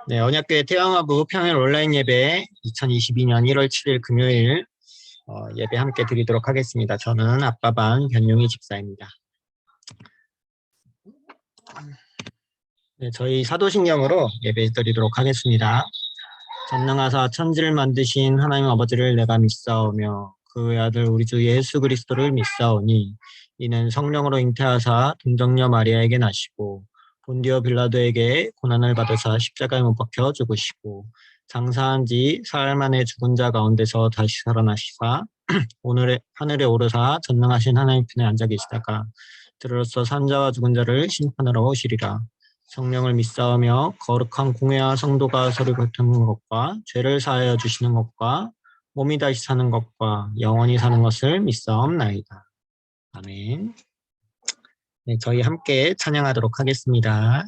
네, 언약교회 태영아부 평일 온라인 예배 2022년 1월 7일 금요일 예배 함께 드리도록 하겠습니다. 저는 아빠반 변용희 집사입니다. 네, 저희 사도신경으로 예배 드리도록 하겠습니다. 전능하사 천지를 만드신 하나님 아버지를 내가 믿사오며 그 외아들 우리 주 예수 그리스도를 믿사오니 이는 성령으로 잉태하사 동정녀 마리아에게 나시고 본디오 빌라도에게 고난을 받으사 십자가에 못 박혀 죽으시고 장사한 지 사흘 만에 죽은 자 가운데서 다시 살아나시사 오늘의 하늘에 오르사 전능하신 하나님 편에 앉아 계시다가 들으로써 산자와 죽은 자를 심판하러 오시리라. 성령을 믿사오며 거룩한 공회와 성도가 서로 교통하는 것과 죄를 사하여 주시는 것과 몸이 다시 사는 것과 영원히 사는 것을 믿사옵나이다. 아멘. 네, 저희 함께 찬양하도록 하겠습니다.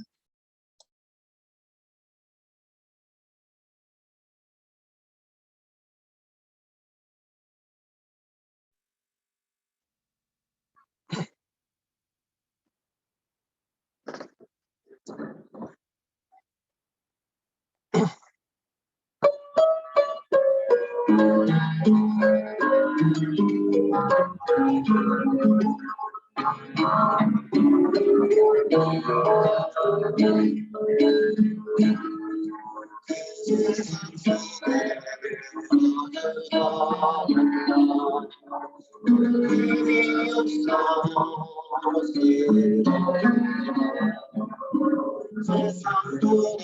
세상도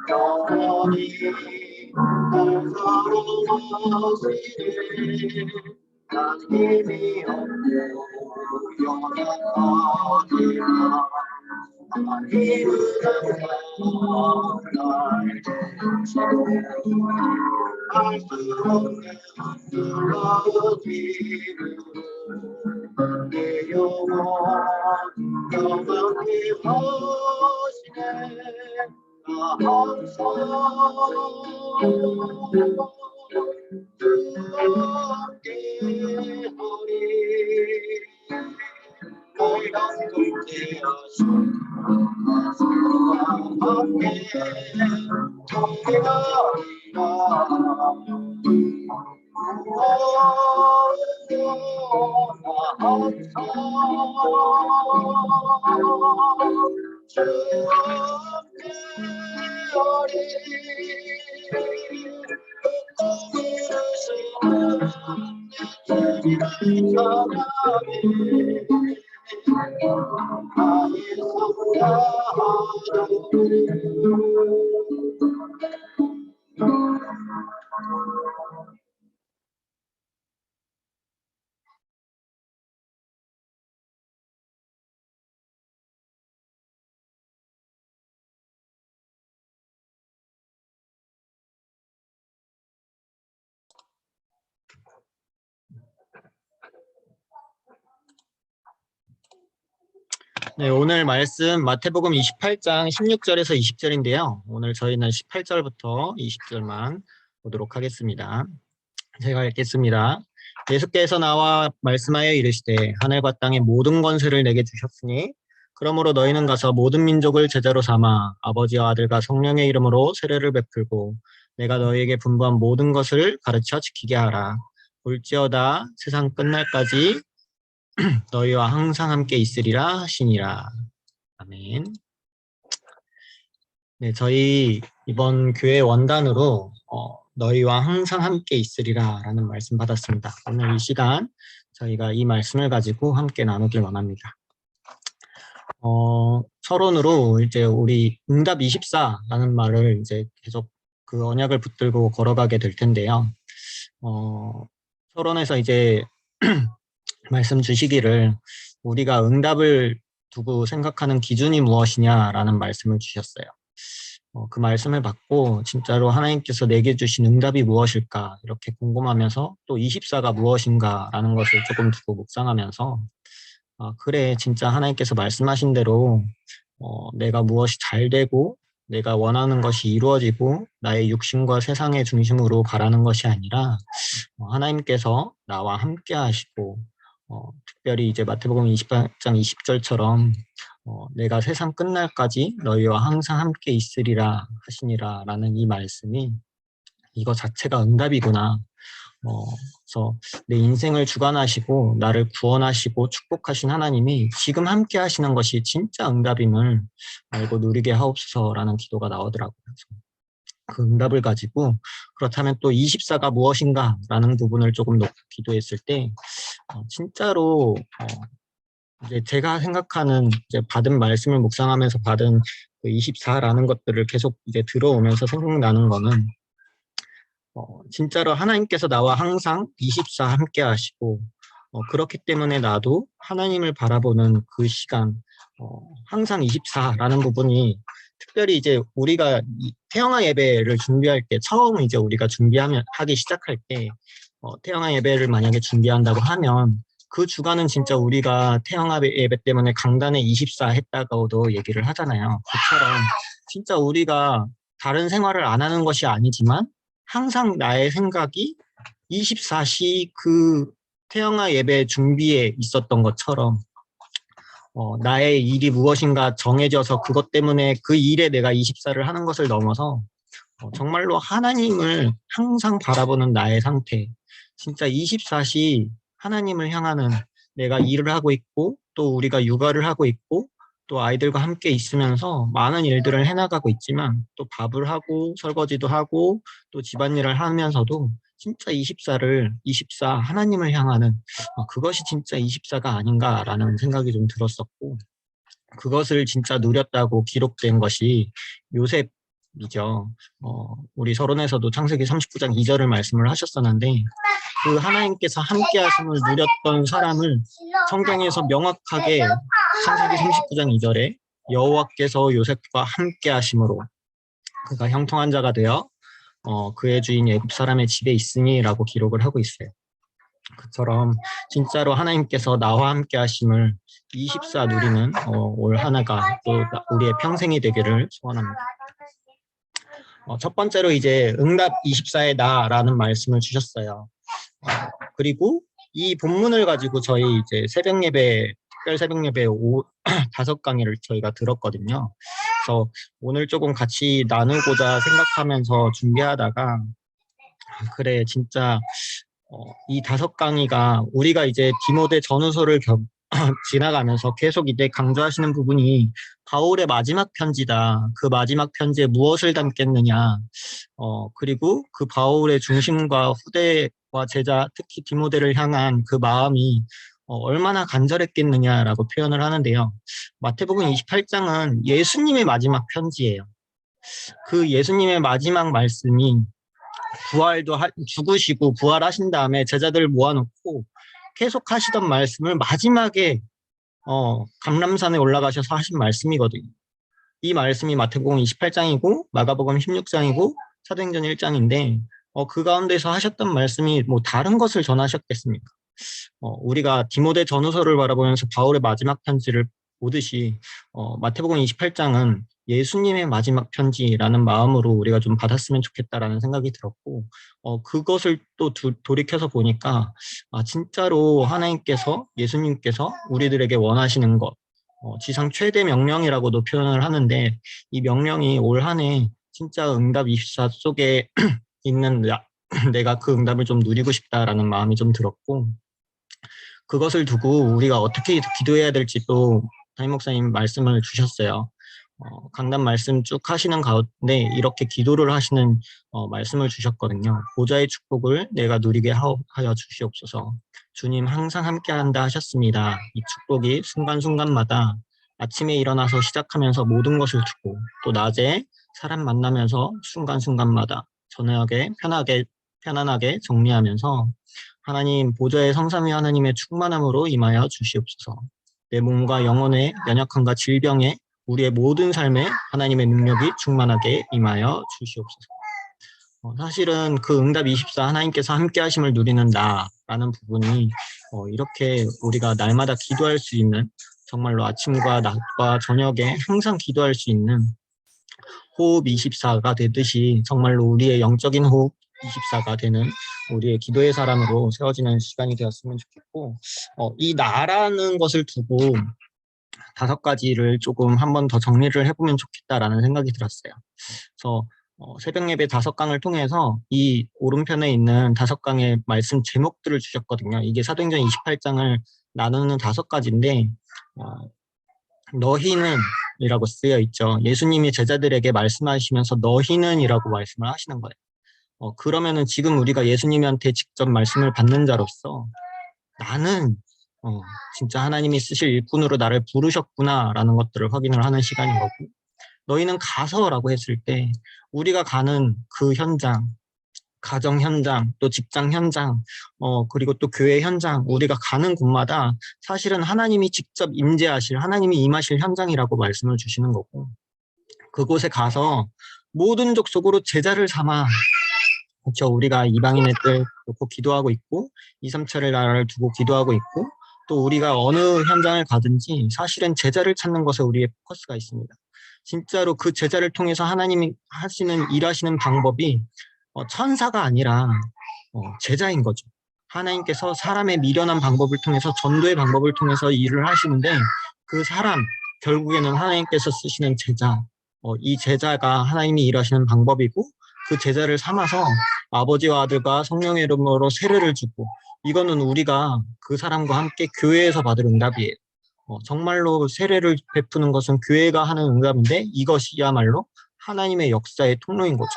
영원히 날 사랑하시네. 난 힘이 없고 연약하니라. 난 힘을 알수 없는 슬퍼짐을 내 영혼 영원히 하시네. 나 항상 함께하리. 너희가 함께하신 함께 네, 오늘 말씀 마태복음 28장 16절에서 20절인데요. 오늘 저희는 18절부터 20절만 보도록 하겠습니다. 제가 읽겠습니다. 예수께서 나와 말씀하여 이르시되 하늘과 땅의 모든 권세를 내게 주셨으니 그러므로 너희는 가서 모든 민족을 제자로 삼아 아버지와 아들과 성령의 이름으로 세례를 베풀고 내가 너희에게 분부한 모든 것을 가르쳐 지키게 하라. 볼지어다 세상 끝날까지 너희와 항상 함께 있으리라 하시니라. 아멘. 네, 저희 이번 교회 원단으로 너희와 항상 함께 있으리라 라는 말씀 받았습니다. 오늘 이 시간 저희가 이 말씀을 가지고 함께 나누길 원합니다. 서론으로 이제 우리 응답 24라는 말을 이제 계속 그 언약을 붙들고 걸어가게 될 텐데요. 서론에서 이제 말씀 주시기를 우리가 응답을 두고 생각하는 기준이 무엇이냐라는 말씀을 주셨어요. 그 말씀을 받고 진짜로 하나님께서 내게 주신 응답이 무엇일까 이렇게 궁금하면서 또 24가 무엇인가라는 것을 조금 두고 묵상하면서 그래 진짜 하나님께서 말씀하신 대로 내가 무엇이 잘 되고 내가 원하는 것이 이루어지고 나의 육신과 세상의 중심으로 바라는 것이 아니라 하나님께서 나와 함께 하시고 특별히 이제 마태복음 28장 20절처럼 내가 세상 끝날까지 너희와 항상 함께 있으리라 하시니라 라는 이 말씀이 이거 자체가 응답이구나. 그래서 내 인생을 주관하시고 나를 구원하시고 축복하신 하나님이 지금 함께 하시는 것이 진짜 응답임을 알고 누리게 하옵소서라는 기도가 나오더라고요. 그 응답을 가지고 그렇다면 또 24가 무엇인가라는 부분을 조금 놓고 기도했을 때 진짜로 이제 제가 생각하는 이제 받은 말씀을 묵상하면서 받은 그 24라는 것들을 계속 이제 들어오면서 생각나는 거는 진짜로 하나님께서 나와 항상 24 함께 하시고 그렇기 때문에 나도 하나님을 바라보는 그 시간 항상 24라는 부분이 특별히 이제 우리가 태영아 예배를 준비할 때 처음 이제 우리가 하기 시작할 때 태영아 예배를 만약에 준비한다고 하면 그 주간은 진짜 우리가 태영아 예배 때문에 강단에 24 했다고도 얘기를 하잖아요. 그처럼 진짜 우리가 다른 생활을 안 하는 것이 아니지만 항상 나의 생각이 24시 그 태영아 예배 준비에 있었던 것처럼 나의 일이 무엇인가 정해져서 그것 때문에 그 일에 내가 24를 하는 것을 넘어서 정말로 하나님을 항상 바라보는 나의 상태. 진짜 24시 하나님을 향하는 내가 일을 하고 있고 또 우리가 육아를 하고 있고 또 아이들과 함께 있으면서 많은 일들을 해나가고 있지만 또 밥을 하고 설거지도 하고 또 집안일을 하면서도 진짜 24 하나님을 향하는 그것이 진짜 24가 아닌가라는 생각이 좀 들었었고 그것을 진짜 누렸다고 기록된 것이 요셉이죠. 우리 서론에서도 창세기 39장 2절을 말씀을 하셨었는데 그 하나님께서 함께 하심을 누렸던 사람을 성경에서 명확하게 창세기 39장 2절에 여호와께서 요셉과 함께 하심으로 그가 형통한 자가 되어 그의 주인 애굽 사람의 집에 있으니라고 기록을 하고 있어요. 그처럼 진짜로 하나님께서 나와 함께 하심을 24 누리는 올 한해가 또 우리의 평생이 되기를 소원합니다. 첫 번째로 이제 응답 24의 나라는 말씀을 주셨어요. 그리고 이 본문을 가지고 저희 이제 특별 새벽 예배 5강의를 저희가 들었거든요. 그래서 오늘 조금 같이 나누고자 생각하면서 준비하다가 그래 진짜 이 5강의가 우리가 이제 디모데 전후서를 지나가면서 계속 이제 강조하시는 부분이 바울의 마지막 편지다. 그 마지막 편지에 무엇을 담겠느냐. 그리고 그 바울의 중심과 후대와 제자, 특히 디모데를 향한 그 마음이 얼마나 간절했겠느냐라고 표현을 하는데요. 마태복음 28장은 예수님의 마지막 편지예요. 그 예수님의 마지막 말씀이 죽으시고 부활하신 다음에 제자들을 모아놓고 계속 하시던 말씀을 마지막에 감람산에 올라가셔서 하신 말씀이거든요. 이 말씀이 마태복음 28장이고 마가복음 16장이고 사도행전 1장인데 그 가운데서 하셨던 말씀이 뭐 다른 것을 전하셨겠습니까? 우리가 디모데 전후서를 바라보면서 바울의 마지막 편지를 보듯이 마태복음 28장은 예수님의 마지막 편지라는 마음으로 우리가 좀 받았으면 좋겠다라는 생각이 들었고 그것을 또 돌이켜서 보니까 진짜로 하나님께서 예수님께서 우리들에게 원하시는 것 지상 최대 명령이라고도 표현을 하는데 이 명령이 올 한 해 진짜 응답 24 속에 있는 내가 그 응답을 좀 누리고 싶다라는 마음이 좀 들었고 그것을 두고 우리가 어떻게 기도해야 될지 또 담임 목사님 말씀을 주셨어요. 강단 말씀 쭉 하시는 가운데 이렇게 기도를 하시는 말씀을 주셨거든요. 보좌의 축복을 내가 누리게 하여 주시옵소서. 주님 항상 함께한다 하셨습니다. 이 축복이 순간순간마다 아침에 일어나서 시작하면서 모든 것을 두고 또 낮에 사람 만나면서 순간순간마다 저녁에 편안하게 정리하면서 하나님 보좌의 성삼위 하나님의 충만함으로 임하여 주시옵소서. 내 몸과 영혼의 연약함과 질병에 우리의 모든 삶에 하나님의 능력이 충만하게 임하여 주시옵소서. 사실은 그 응답 24 하나님께서 함께 하심을 누리는 나라는 부분이 이렇게 우리가 날마다 기도할 수 있는 정말로 아침과 낮과 저녁에 항상 기도할 수 있는 호흡 24가 되듯이 정말로 우리의 영적인 호흡 24가 되는 우리의 기도의 사람으로 세워지는 시간이 되었으면 좋겠고, 이 나라는 것을 두고 5가지를 조금 한 번 더 정리를 해보면 좋겠다라는 생각이 들었어요. 그래서 새벽 예배 5강을 통해서 이 오른편에 있는 5강의 말씀 제목들을 주셨거든요. 이게 사도행전 28장을 나누는 5가지인데, 너희는 이라고 쓰여 있죠. 예수님이 제자들에게 말씀하시면서 너희는 이라고 말씀을 하시는 거예요. 그러면은 지금 우리가 예수님한테 직접 말씀을 받는 자로서 나는 진짜 하나님이 쓰실 일꾼으로 나를 부르셨구나라는 것들을 확인을 하는 시간인 거고, 너희는 가서라고 했을 때 우리가 가는 그 현장, 가정 현장, 또 직장 현장, 그리고 또 교회 현장, 우리가 가는 곳마다 사실은 하나님이 직접 임재하실, 하나님이 임하실 현장이라고 말씀을 주시는 거고, 그곳에 가서 모든 족속으로 제자를 삼아. 그렇죠. 우리가 이방인의 뜰 놓고 기도하고 있고 2, 3차례 나라를 두고 기도하고 있고, 또 우리가 어느 현장을 가든지 사실은 제자를 찾는 것에 우리의 포커스가 있습니다. 진짜로 그 제자를 통해서 하나님이 하시는 일하시는 방법이 천사가 아니라 제자인 거죠. 하나님께서 사람의 미련한 방법을 통해서, 전도의 방법을 통해서 일을 하시는데, 그 사람, 결국에는 하나님께서 쓰시는 제자, 이 제자가 하나님이 일하시는 방법이고, 그 제자를 삼아서 아버지와 아들과 성령의 이름으로 세례를 주고, 이거는 우리가 그 사람과 함께 교회에서 받을 응답이에요. 정말로 세례를 베푸는 것은 교회가 하는 응답인데, 이것이야말로 하나님의 역사의 통로인 거죠.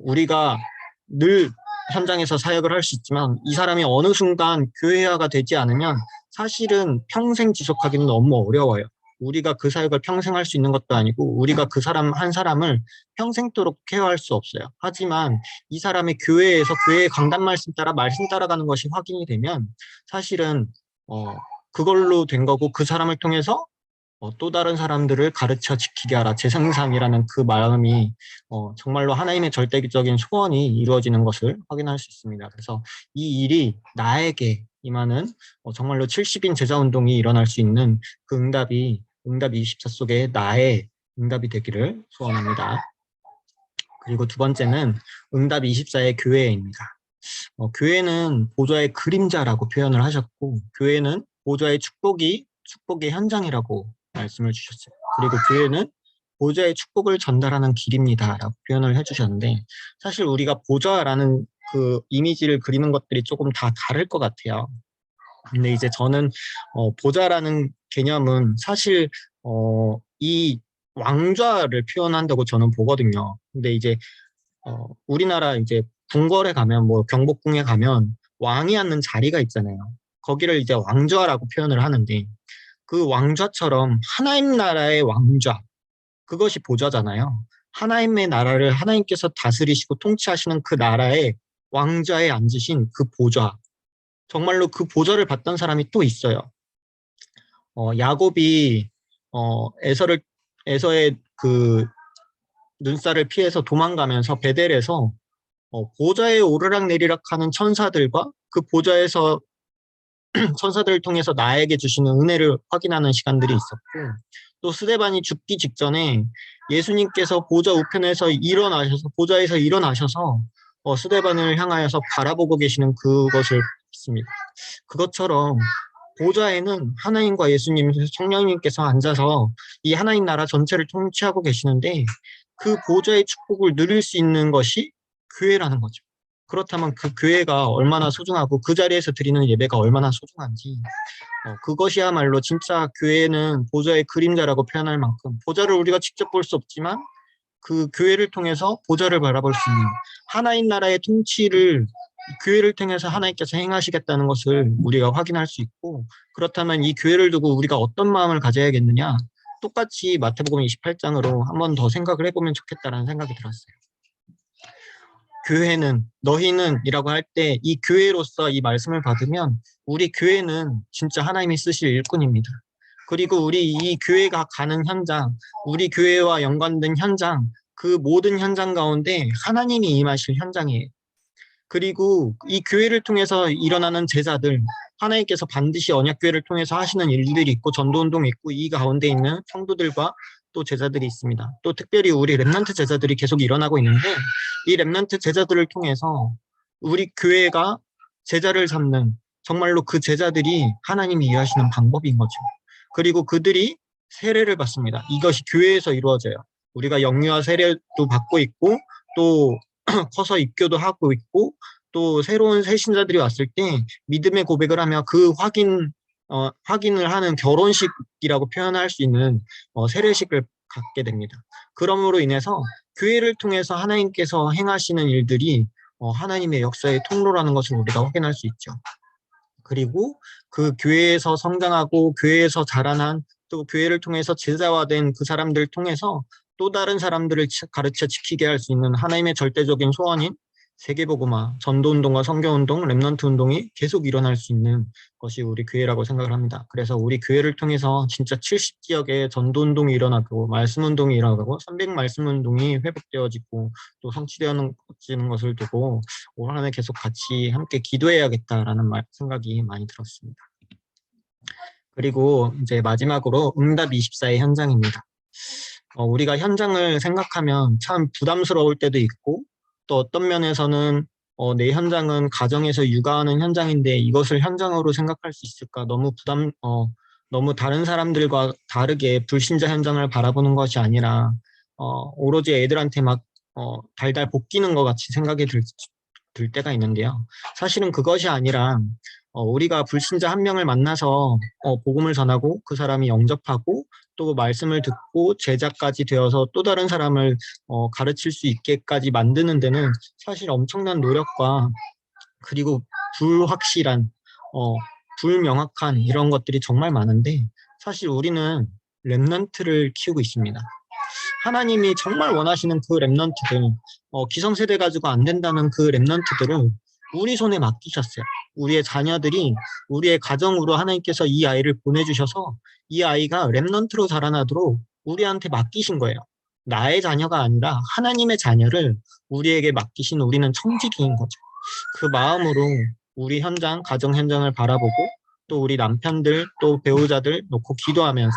우리가 늘 현장에서 사역을 할 수 있지만, 이 사람이 어느 순간 교회화가 되지 않으면 사실은 평생 지속하기는 너무 어려워요. 우리가 그 사역을 평생 할 수 있는 것도 아니고, 우리가 그 사람 한 사람을 평생도록 케어할 수 없어요. 하지만 이 사람이 교회에서 교회의 강단 말씀 따라가는 것이 확인이 되면 사실은 그걸로 된 거고, 그 사람을 통해서 또 다른 사람들을 가르쳐 지키게 하라. 재생산이라는 그 마음이 정말로 하나님의 절대적인 소원이 이루어지는 것을 확인할 수 있습니다. 그래서 이 일이 나에게 임하는 정말로 70인 제자운동이 일어날 수 있는 그 응답 24 속에 나의 응답이 되기를 소원합니다. 그리고 2번째는 응답 24의 교회입니다. 교회는 보좌의 그림자라고 표현을 하셨고, 교회는 보좌의 축복의 현장이라고 말씀을 주셨어요. 그리고 교회는 보좌의 축복을 전달하는 길입니다라고 표현을 해주셨는데, 사실 우리가 보좌라는 그 이미지를 그리는 것들이 조금 다 다를 것 같아요. 근데 이제 저는 보좌라는 개념은 사실 이 왕좌를 표현한다고 저는 보거든요. 근데 이제 우리나라 이제 궁궐에 가면, 뭐 경복궁에 가면 왕이 앉는 자리가 있잖아요. 거기를 이제 왕좌라고 표현을 하는데, 그 왕좌처럼 하나님 나라의 왕좌, 그것이 보좌잖아요. 하나님의 나라를 하나님께서 다스리시고 통치하시는 그 나라의 왕좌에 앉으신 그 보좌, 정말로 그 보좌를 받던 사람이 또 있어요. 야곱이 에서의 그 눈살을 피해서 도망가면서 베델에서 보좌에 오르락내리락 하는 천사들과 그 보좌에서 천사들을 통해서 나에게 주시는 은혜를 확인하는 시간들이 있었고, 또 스데반이 죽기 직전에 예수님께서 보좌 우편에서 보좌에서 일어나셔서 스데반을 향하여서 바라보고 계시는 그것을 봤습니다. 그것처럼 보좌에는 하나님과 예수님, 성령님께서 앉아서 이 하나님 나라 전체를 통치하고 계시는데, 그 보좌의 축복을 누릴 수 있는 것이 교회라는 거죠. 그렇다면 그 교회가 얼마나 소중하고, 그 자리에서 드리는 예배가 얼마나 소중한지, 그것이야말로 진짜 교회는 보좌의 그림자라고 표현할 만큼, 보좌를 우리가 직접 볼 수 없지만 그 교회를 통해서 보좌를 바라볼 수 있는, 하나님 나라의 통치를 교회를 통해서 하나님께서 행하시겠다는 것을 우리가 확인할 수 있고, 그렇다면 이 교회를 두고 우리가 어떤 마음을 가져야겠느냐, 똑같이 마태복음 28장으로 한 번 더 생각을 해보면 좋겠다라는 생각이 들었어요. 교회는, 너희는 이라고 할 때 이 교회로서 이 말씀을 받으면 우리 교회는 진짜 하나님이 쓰실 일꾼입니다. 그리고 우리 이 교회가 가는 현장, 우리 교회와 연관된 현장, 그 모든 현장 가운데 하나님이 임하실 현장이에요. 그리고 이 교회를 통해서 일어나는 제자들, 하나님께서 반드시 언약교회를 통해서 하시는 일들이 있고, 전도운동이 있고, 이 가운데 있는 성도들과 또 제자들이 있습니다. 또 특별히 우리 렘넌트 제자들이 계속 일어나고 있는데, 이 렘넌트 제자들을 통해서 우리 교회가 제자를 삼는 정말로 그 제자들이 하나님이 일하시는 방법인 거죠. 그리고 그들이 세례를 받습니다. 이것이 교회에서 이루어져요. 우리가 영유아 세례도 받고 있고 또 커서 입교도 하고 있고 또 새로운 새신자들이 왔을 때 믿음의 고백을 하며 그 확인을 하는 결혼식이라고 표현할 수 있는 세례식을 갖게 됩니다. 그러므로 인해서 교회를 통해서 하나님께서 행하시는 일들이 하나님의 역사의 통로라는 것을 우리가 확인할 수 있죠. 그리고 그 교회에서 성장하고 교회에서 자라난 또 교회를 통해서 제자화된 그 사람들을 통해서 또 다른 사람들을 가르쳐 지키게 할 수 있는 하나님의 절대적인 소원인 세계복음화, 전도운동과 선교운동, 렘넌트 운동이 계속 일어날 수 있는 것이 우리 교회라고 생각을 합니다. 그래서 우리 교회를 통해서 진짜 70지역에 전도운동이 일어나고 말씀운동이 일어나고 300말씀운동이 회복되어지고 또 성취되어지는 것을 두고 올 한 해 계속 같이 함께 기도해야겠다라는 생각이 많이 들었습니다. 그리고 이제 마지막으로 응답 24의 현장입니다. 우리가 현장을 생각하면 참 부담스러울 때도 있고 또 어떤 면에서는 내 현장은 가정에서 육아하는 현장인데 이것을 현장으로 생각할 수 있을까? 너무 다른 사람들과 다르게 불신자 현장을 바라보는 것이 아니라 오로지 애들한테 막 달달 볶이는 것 같이 생각이 들 때가 있는데요. 사실은 그것이 아니라 우리가 불신자 한 명을 만나서 복음을 전하고 그 사람이 영접하고 또 말씀을 듣고 제자까지 되어서 또 다른 사람을 가르칠 수 있게까지 만드는 데는 사실 엄청난 노력과 그리고 불확실한 불명확한 이런 것들이 정말 많은데 사실 우리는 렘넌트를 키우고 있습니다. 하나님이 정말 원하시는 그 렘넌트들, 기성세대 가지고 안 된다는 그 렘넌트들을 우리 손에 맡기셨어요. 우리의 자녀들이 우리의 가정으로 하나님께서 이 아이를 보내주셔서 이 아이가 렘넌트로 자라나도록 우리한테 맡기신 거예요. 나의 자녀가 아니라 하나님의 자녀를 우리에게 맡기신 우리는 청지기인 거죠. 그 마음으로 우리 현장, 가정 현장을 바라보고 또 우리 남편들, 또 배우자들 놓고 기도하면서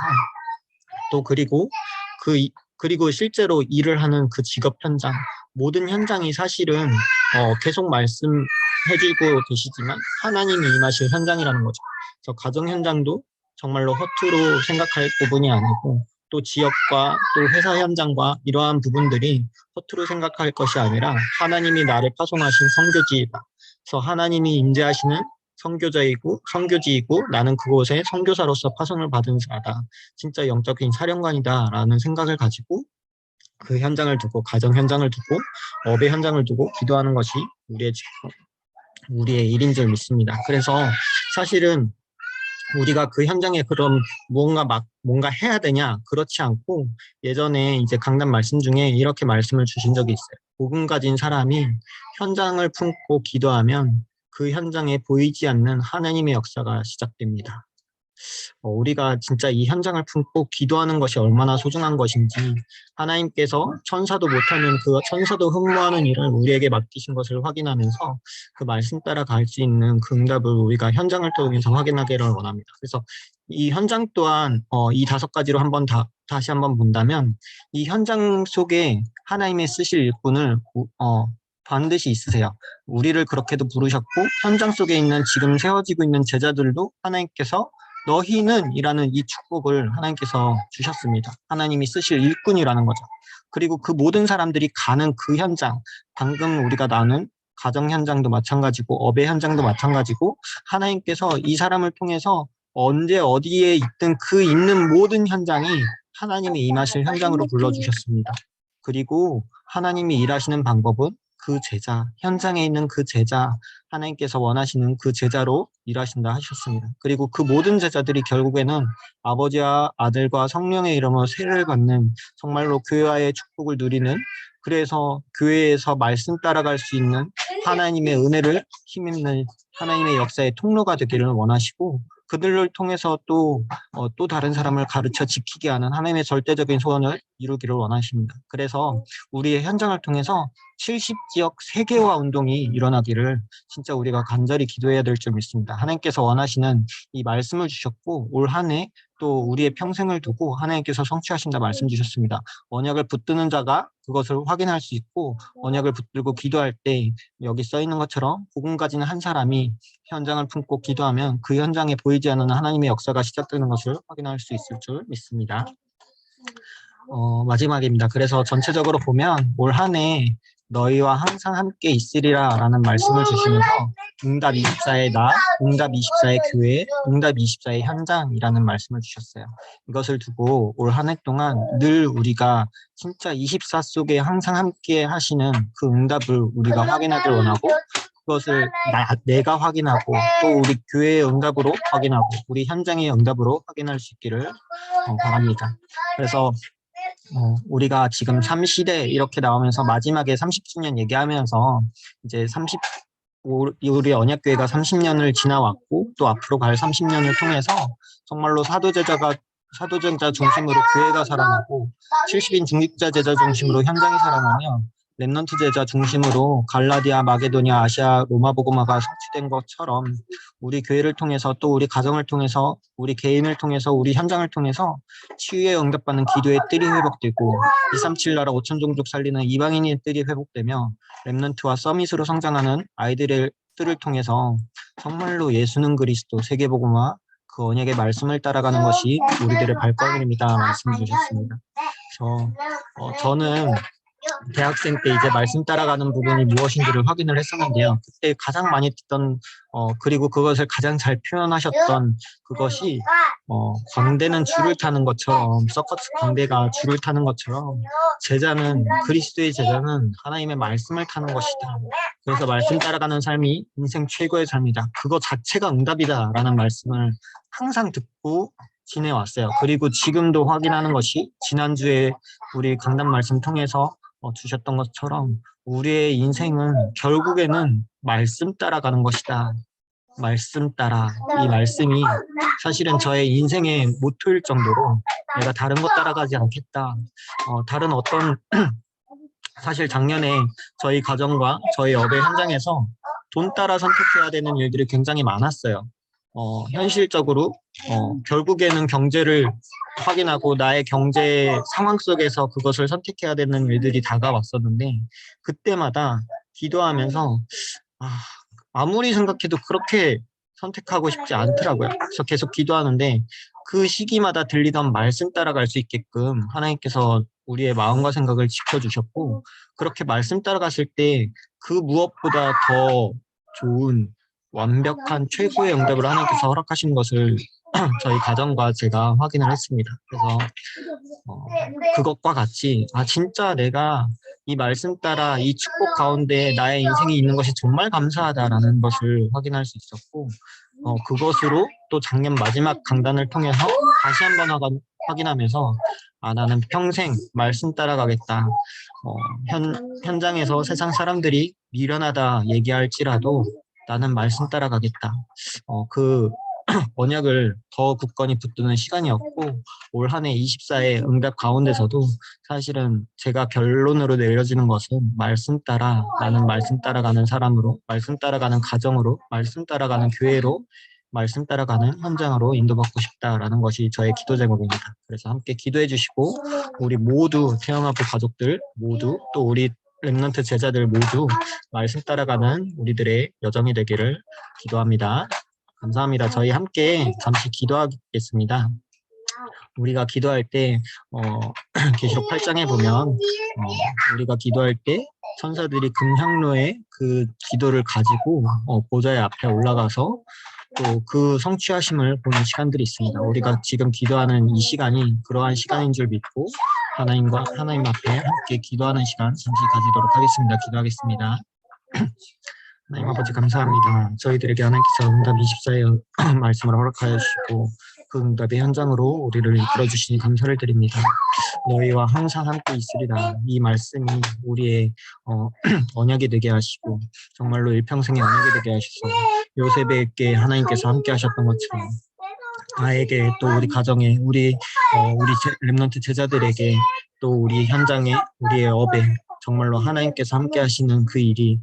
또 그리고 실제로 일을 하는 그 직업 현장, 모든 현장이 사실은 계속 말씀해주고 계시지만 하나님이 임하실 현장이라는 거죠. 그래서 가정 현장도 정말로 허투루 생각할 부분이 아니고 또 지역과 또 회사 현장과 이러한 부분들이 허투루 생각할 것이 아니라 하나님이 나를 파송하신 선교지이다. 그래서 하나님이 임재하시는 선교지이고 나는 그곳에 선교사로서 파송을 받은 자다. 진짜 영적인 사령관이다라는 생각을 가지고 그 현장을 두고 가정 현장을 두고 업의 현장을 두고 기도하는 것이 우리의 일인 줄 믿습니다. 그래서 사실은 우리가 그 현장에 그럼 뭔가 해야 되냐? 그렇지 않고 예전에 이제 강단 말씀 중에 이렇게 말씀을 주신 적이 있어요. 복음 가진 사람이 현장을 품고 기도하면 그 현장에 보이지 않는 하나님의 역사가 시작됩니다. 우리가 진짜 이 현장을 품고 기도하는 것이 얼마나 소중한 것인지 하나님께서 천사도 못하는 그 천사도 흠모하는 일을 우리에게 맡기신 것을 확인하면서 그 말씀 따라 갈 수 있는 그 응답을 우리가 현장을 통해서 확인하기를 원합니다. 그래서 이 현장 또한 이 5가지로 다시 한번 본다면 이 현장 속에 하나님의 쓰실 일꾼을 반드시 있으세요. 우리를 그렇게도 부르셨고 현장 속에 있는 지금 세워지고 있는 제자들도 하나님께서 너희는 이라는 이 축복을 하나님께서 주셨습니다. 하나님이 쓰실 일꾼이라는 거죠. 그리고 그 모든 사람들이 가는 그 현장, 방금 우리가 나눈 가정 현장도 마찬가지고 업의 현장도 마찬가지고 하나님께서 이 사람을 통해서 언제 어디에 있든 그 있는 모든 현장이 하나님이 임하실 현장으로 불러주셨습니다. 그리고 하나님이 일하시는 방법은 그 제자, 현장에 있는 그 제자, 하나님께서 원하시는 그 제자로 일하신다 하셨습니다. 그리고 그 모든 제자들이 결국에는 아버지와 아들과 성령의 이름으로 세례를 받는 정말로 교회와의 축복을 누리는 그래서 교회에서 말씀 따라갈 수 있는 하나님의 은혜를 힘입는 하나님의 역사의 통로가 되기를 원하시고 그들을 통해서 또 다른 사람을 가르쳐 지키게 하는 하나님의 절대적인 소원을 이루기를 원하십니다. 그래서 우리의 현장을 통해서 70지역 세계화 운동이 일어나기를 진짜 우리가 간절히 기도해야 될 줄 믿습니다. 하나님께서 원하시는 이 말씀을 주셨고 올 한 해 또 우리의 평생을 두고 하나님께서 성취하신다 말씀 주셨습니다. 언약을 붙드는 자가 그것을 확인할 수 있고, 언약을 붙들고 기도할 때 여기 써 있는 것처럼 복음 가지는 한 사람이 현장을 품고 기도하면 그 현장에 보이지 않는 하나님의 역사가 시작되는 것을 확인할 수 있을 줄 믿습니다. 마지막입니다. 그래서 전체적으로 보면 올 한 해 너희와 항상 함께 있으리라 라는 말씀을 주시면서 응답 24의 나, 응답 24의 교회, 응답 24의 현장이라는 말씀을 주셨어요. 이것을 두고 올 한 해 동안 늘 우리가 진짜 24 속에 항상 함께 하시는 그 응답을 우리가 확인하길 원하고, 그것을 내가 확인하고 또 우리 교회의 응답으로 확인하고 우리 현장의 응답으로 확인할 수 있기를 바랍니다. 그래서 우리가 지금 3시대 이렇게 나오면서 마지막에 30주년 얘기하면서 이제 우리 언약교회가 30년을 지나왔고 또 앞으로 갈 30년을 통해서 정말로 사도전자 중심으로 교회가 살아나고 70인 중직자 제자 중심으로 현장이 살아나며 렘넌트 제자 중심으로 갈라디아, 마게도니아, 아시아, 로마 복음화가 성취된 것처럼 우리 교회를 통해서 또 우리 가정을 통해서 우리 개인을 통해서 우리 현장을 통해서 치유에 응답받는 기도의 뜰이 회복되고 237 나라 5천 종족 살리는 이방인의 뜰이 회복되며 렘넌트와 서밋으로 성장하는 아이들의 뜰을 통해서 정말로 예수는 그리스도 세계복음화 그 언약의 말씀을 따라가는 것이 우리들의 발걸음이다 말씀해 주셨습니다. 저는 대학생 때 이제 말씀 따라가는 부분이 무엇인지를 확인을 했었는데요. 그때 가장 많이 듣던 그리고 그것을 가장 잘 표현하셨던 그것이 광대는 줄을 타는 것처럼, 서커스 광대가 줄을 타는 것처럼 그리스도의 제자는 하나님의 말씀을 타는 것이다. 그래서 말씀 따라가는 삶이 인생 최고의 삶이다. 그거 자체가 응답이다 라는 말씀을 항상 듣고 지내왔어요. 그리고 지금도 확인하는 것이 지난주에 우리 강단 말씀 통해서 주셨던 것처럼 우리의 인생은 결국에는 말씀 따라가는 것이다. 말씀 따라. 이 말씀이 사실은 저의 인생의 모토일 정도로 내가 다른 것 따라가지 않겠다. 다른 어떤 사실 작년에 저희 가정과 저희 업의 현장에서 돈 따라 선택해야 되는 일들이 굉장히 많았어요. 현실적으로 결국에는 경제를 확인하고 나의 경제 상황 속에서 그것을 선택해야 되는 일들이 다가왔었는데 그때마다 기도하면서 아무리 생각해도 그렇게 선택하고 싶지 않더라고요. 그래서 계속 기도하는데 그 시기마다 들리던 말씀 따라갈 수 있게끔 하나님께서 우리의 마음과 생각을 지켜주셨고, 그렇게 말씀 따라갔을 때 그 무엇보다 더 좋은 완벽한 최고의 응답을 하나님께서 허락하신 것을 저희 가정과 제가 확인을 했습니다. 그래서 그것과 같이 진짜 내가 이 말씀 따라 이 축복 가운데 나의 인생이 있는 것이 정말 감사하다라는 것을 확인할 수 있었고, 그것으로 또 작년 마지막 강단을 통해서 다시 한번 확인하면서 나는 평생 말씀 따라가겠다. 현장에서 세상 사람들이 미련하다 얘기할지라도 나는 말씀 따라가겠다. 그 언약을 더 굳건히 붙드는 시간이었고, 올 한 해 24의 응답 가운데서도 사실은 제가 결론으로 내려지는 것은 말씀 따라, 나는 말씀 따라가는 사람으로, 말씀 따라가는 가정으로, 말씀 따라가는 교회로, 말씀 따라가는 현장으로 인도받고 싶다라는 것이 저의 기도 제목입니다. 그래서 함께 기도해 주시고 우리 모두 태영아부 가족들 모두 또 우리 렘넌트 제자들 모두 말씀 따라가는 우리들의 여정이 되기를 기도합니다. 감사합니다. 저희 함께 잠시 기도하겠습니다. 우리가 기도할 때 계시록 8장에 보면 우리가 기도할 때 천사들이 금향로에 그 기도를 가지고 보좌의 앞에 올라가서 또 그 성취하심을 보는 시간들이 있습니다. 우리가 지금 기도하는 이 시간이 그러한 시간인 줄 믿고 하나님 앞에 함께 기도하는 시간 잠시 가지도록 하겠습니다. 기도하겠습니다. 하나님 아버지 감사합니다. 저희들에게 하나님께서 응답 24의 말씀을 허락하여 주시고 그 응답의 현장으로 우리를 이끌어 주시니 감사를 드립니다. 너희와 항상 함께 있으리라. 이 말씀이 우리의 언약이 되게 하시고 정말로 일평생의 언약이 되게 하셔서 요셉에게 하나님께서 함께 하셨던 것처럼 나에게 또 우리 가정에 우리 렘넌트 제자들에게 또 우리 현장에 우리의 업에 정말로 하나님께서 함께 하시는 그 일이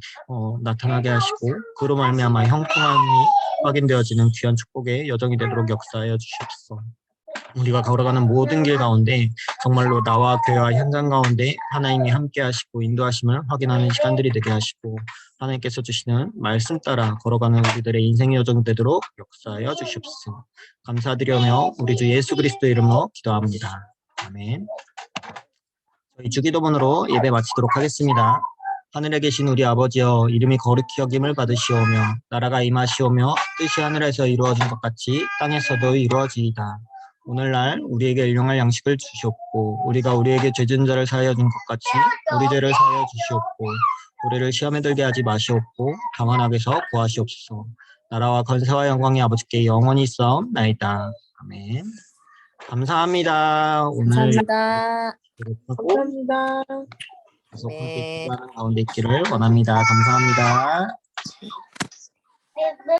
나타나게 하시고 그로 말미암아 형통함이 확인되어지는 귀한 축복의 여정이 되도록 역사하여 주시옵소서. 우리가 걸어가는 모든 길 가운데 정말로 나와 교회와 현장 가운데 하나님이 함께 하시고 인도하심을 확인하는 시간들이 되게 하시고 하나님께서 주시는 말씀 따라 걸어가는 우리들의 인생 여정 되도록 역사하여 주시옵소서. 감사드리며 우리 주 예수 그리스도 이름으로 기도합니다. 아멘. 저희 주기도문으로 예배 마치도록 하겠습니다. 하늘에 계신 우리 아버지여, 이름이 거룩히 여김을 받으시오며 나라가 임하시오며 뜻이 하늘에서 이루어진 것 같이 땅에서도 이루어지이다. 오늘날 우리에게 일용할 양식을 주시옵고 우리가 우리에게 죄진 자를 사하여 준 것 같이 우리 죄를 사하여 주시옵고 우리를 시험에 들게 하지 마시옵고 다만 악에서 구하시옵소서. 나라와 권세와 영광이 아버지께 영원히 있사옵나이다. 아멘. 감사합니다. 오늘 감사합니다. 하고 감사합니다. 계속 함께 네. 기도하는 가운데 있기를 원합니다. 감사합니다.